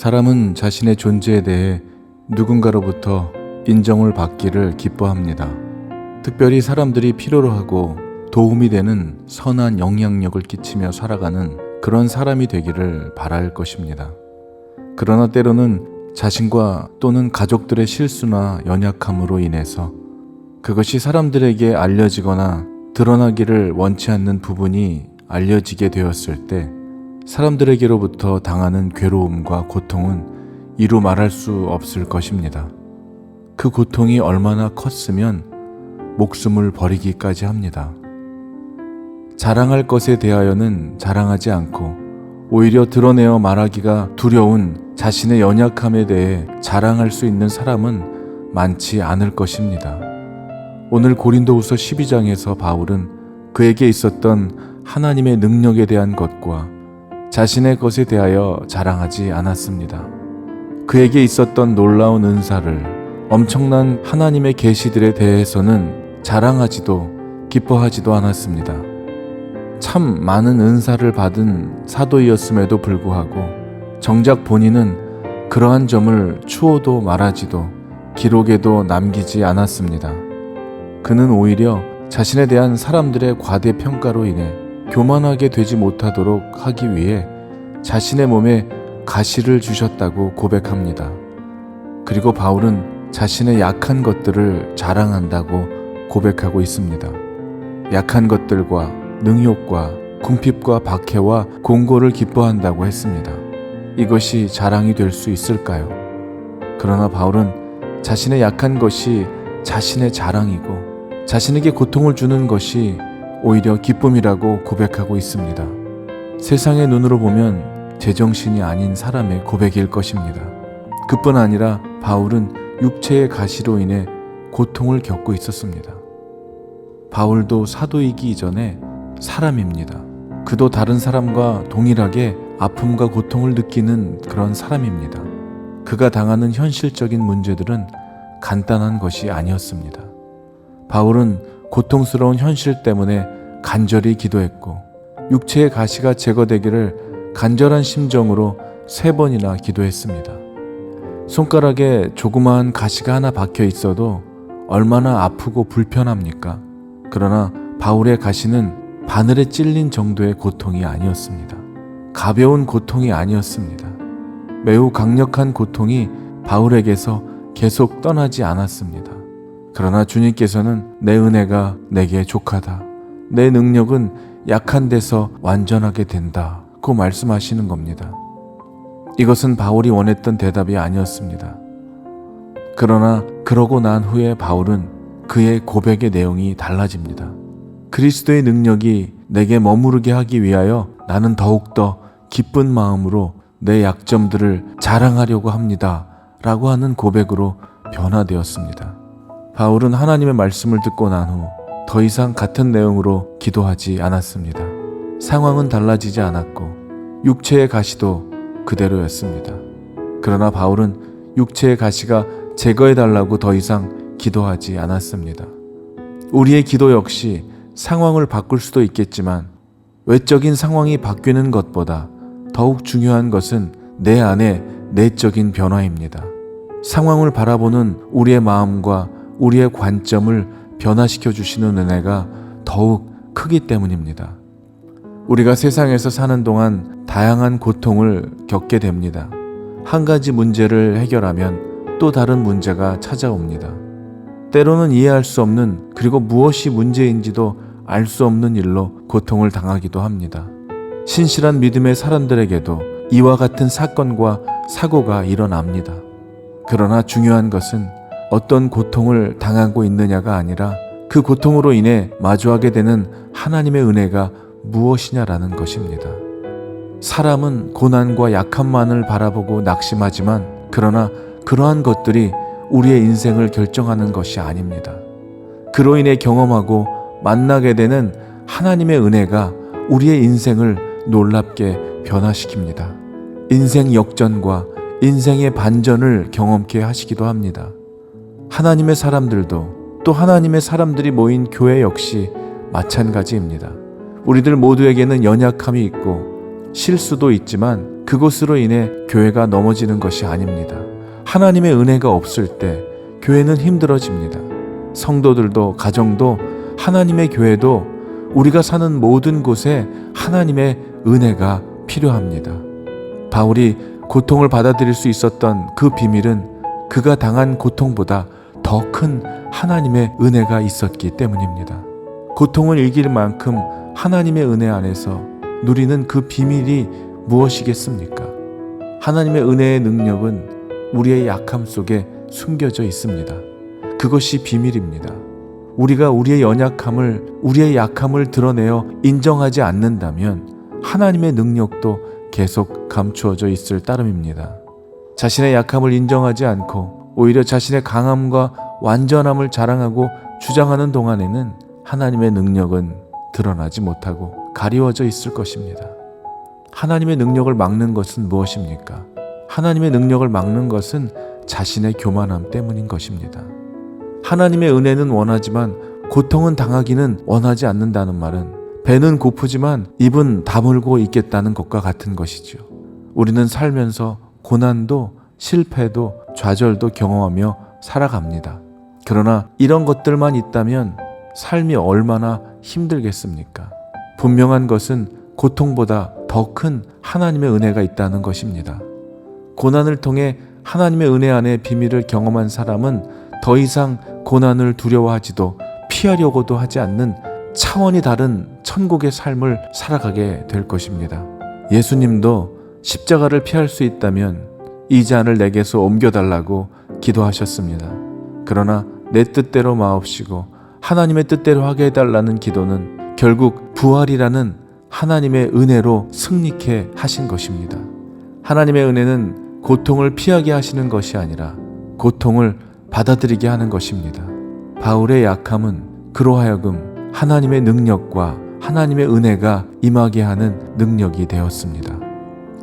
사람은 자신의 존재에 대해 누군가로부터 인정을 받기를 기뻐합니다. 특별히 사람들이 필요로 하고 도움이 되는 선한 영향력을 끼치며 살아가는 그런 사람이 되기를 바랄 것입니다. 그러나 때로는 자신과 또는 가족들의 실수나 연약함으로 인해서 그것이 사람들에게 알려지거나 드러나기를 원치 않는 부분이 알려지게 되었을 때 사람들에게로부터 당하는 괴로움과 고통은 이루 말할 수 없을 것입니다. 그 고통이 얼마나 컸으면 목숨을 버리기까지 합니다. 자랑할 것에 대하여는 자랑하지 않고 오히려 드러내어 말하기가 두려운 자신의 연약함에 대해 자랑할 수 있는 사람은 많지 않을 것입니다. 오늘 고린도후서 12장에서 바울은 그에게 있었던 하나님의 능력에 대한 것과 자신의 것에 대하여 자랑하지 않았습니다. 그에게 있었던 놀라운 은사를, 엄청난 하나님의 계시들에 대해서는 자랑하지도 기뻐하지도 않았습니다. 참 많은 은사를 받은 사도이었음에도 불구하고 정작 본인은 그러한 점을 추호도 말하지도 기록에도 남기지 않았습니다. 그는 오히려 자신에 대한 사람들의 과대평가로 인해 교만하게 되지 못하도록 하기 위해 자신의 몸에 가시를 주셨다고 고백합니다. 그리고 바울은 자신의 약한 것들을 자랑한다고 고백하고 있습니다. 약한 것들과 능욕과 궁핍과 박해와 공고를 기뻐한다고 했습니다. 이것이 자랑이 될 수 있을까요? 그러나 바울은 자신의 약한 것이 자신의 자랑이고 자신에게 고통을 주는 것이 오히려 기쁨이라고 고백하고 있습니다. 세상의 눈으로 보면 제정신이 아닌 사람의 고백일 것입니다. 그뿐 아니라 바울은 육체의 가시로 인해 고통을 겪고 있었습니다. 바울도 사도이기 이전에 사람입니다. 그도 다른 사람과 동일하게 아픔과 고통을 느끼는 그런 사람입니다. 그가 당하는 현실적인 문제들은 간단한 것이 아니었습니다. 바울은 고통스러운 현실 때문에 간절히 기도했고 육체의 가시가 제거되기를 간절한 심정으로 3번이나 기도했습니다. 손가락에 조그마한 가시가 하나 박혀 있어도 얼마나 아프고 불편합니까? 그러나 바울의 가시는 바늘에 찔린 정도의 고통이 아니었습니다. 가벼운 고통이 아니었습니다. 매우 강력한 고통이 바울에게서 계속 떠나지 않았습니다. 그러나 주님께서는 내 은혜가 내게 족하다. 내 능력은 약한 데서 완전하게 된다고 말씀하시는 겁니다. 이것은 바울이 원했던 대답이 아니었습니다. 그러나 그러고 난 후에 바울은 그의 고백의 내용이 달라집니다. 그리스도의 능력이 내게 머무르게 하기 위하여 나는 더욱더 기쁜 마음으로 내 약점들을 자랑하려고 합니다. 라고 하는 고백으로 변화되었습니다. 바울은 하나님의 말씀을 듣고 난 후 더 이상 같은 내용으로 기도하지 않았습니다. 상황은 달라지지 않았고 육체의 가시도 그대로였습니다. 그러나 바울은 육체의 가시가 제거해달라고 더 이상 기도하지 않았습니다. 우리의 기도 역시 상황을 바꿀 수도 있겠지만 외적인 상황이 바뀌는 것보다 더욱 중요한 것은 내 안의 내적인 변화입니다. 상황을 바라보는 우리의 마음과 우리의 관점을 변화시켜 주시는 은혜가 더욱 크기 때문입니다. 우리가 세상에서 사는 동안 다양한 고통을 겪게 됩니다. 한 가지 문제를 해결하면 또 다른 문제가 찾아옵니다. 때로는 이해할 수 없는, 그리고 무엇이 문제인지도 알 수 없는 일로 고통을 당하기도 합니다. 신실한 믿음의 사람들에게도 이와 같은 사건과 사고가 일어납니다. 그러나 중요한 것은 어떤 고통을 당하고 있느냐가 아니라 그 고통으로 인해 마주하게 되는 하나님의 은혜가 무엇이냐라는 것입니다. 사람은 고난과 약함만을 바라보고 낙심하지만 그러나 그러한 것들이 우리의 인생을 결정하는 것이 아닙니다. 그로 인해 경험하고 만나게 되는 하나님의 은혜가 우리의 인생을 놀랍게 변화시킵니다. 인생 역전과 인생의 반전을 경험케 하시기도 합니다. 하나님의 사람들도, 또 하나님의 사람들이 모인 교회 역시 마찬가지입니다. 우리들 모두에게는 연약함이 있고 실수도 있지만 그것으로 인해 교회가 넘어지는 것이 아닙니다. 하나님의 은혜가 없을 때 교회는 힘들어집니다. 성도들도 가정도 하나님의 교회도 우리가 사는 모든 곳에 하나님의 은혜가 필요합니다. 바울이 고통을 받아들일 수 있었던 그 비밀은 그가 당한 고통보다 더 큰 하나님의 은혜가 있었기 때문입니다. 고통을 이길 만큼 하나님의 은혜 안에서 누리는 그 비밀이 무엇이겠습니까? 하나님의 은혜의 능력은 우리의 약함 속에 숨겨져 있습니다. 그것이 비밀입니다. 우리가 우리의 약함을 드러내어 인정하지 않는다면 하나님의 능력도 계속 감추어져 있을 따름입니다. 자신의 약함을 인정하지 않고 오히려 자신의 강함과 완전함을 자랑하고 주장하는 동안에는 하나님의 능력은 드러나지 못하고 가리워져 있을 것입니다. 하나님의 능력을 막는 것은 무엇입니까? 하나님의 능력을 막는 것은 자신의 교만함 때문인 것입니다. 하나님의 은혜는 원하지만 고통은 당하기는 원하지 않는다는 말은 배는 고프지만 입은 다물고 있겠다는 것과 같은 것이죠. 우리는 살면서 고난도 실패도 좌절도 경험하며 살아갑니다. 그러나 이런 것들만 있다면 삶이 얼마나 힘들겠습니까? 분명한 것은 고통보다 더 큰 하나님의 은혜가 있다는 것입니다. 고난을 통해 하나님의 은혜 안의 비밀을 경험한 사람은 더 이상 고난을 두려워하지도 피하려고도 하지 않는 차원이 다른 천국의 삶을 살아가게 될 것입니다. 예수님도 십자가를 피할 수 있다면 이 잔을 내게서 옮겨달라고 기도하셨습니다. 그러나 내 뜻대로 마옵시고 하나님의 뜻대로 하게 해달라는 기도는 결국 부활이라는 하나님의 은혜로 승리케 하신 것입니다. 하나님의 은혜는 고통을 피하게 하시는 것이 아니라 고통을 받아들이게 하는 것입니다. 바울의 약함은 그로 하여금 하나님의 능력과 하나님의 은혜가 임하게 하는 능력이 되었습니다.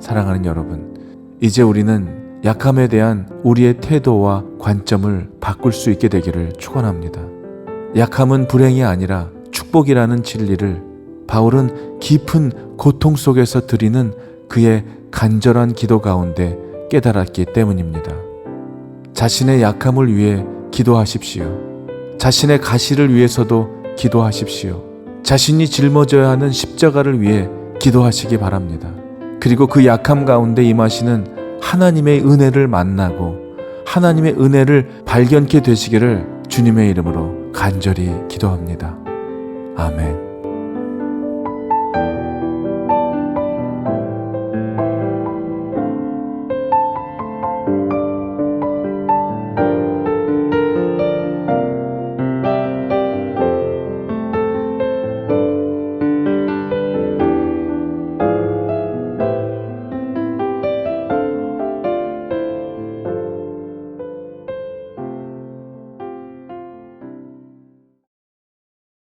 사랑하는 여러분, 이제 우리는 약함에 대한 우리의 태도와 관점을 바꿀 수 있게 되기를 축원합니다. 약함은 불행이 아니라 축복이라는 진리를 바울은 깊은 고통 속에서 드리는 그의 간절한 기도 가운데 깨달았기 때문입니다. 자신의 약함을 위해 기도하십시오. 자신의 가시를 위해서도 기도하십시오. 자신이 짊어져야 하는 십자가를 위해 기도하시기 바랍니다. 그리고 그 약함 가운데 임하시는 하나님의 은혜를 만나고 하나님의 은혜를 발견케 되시기를 주님의 이름으로 간절히 기도합니다. 아멘.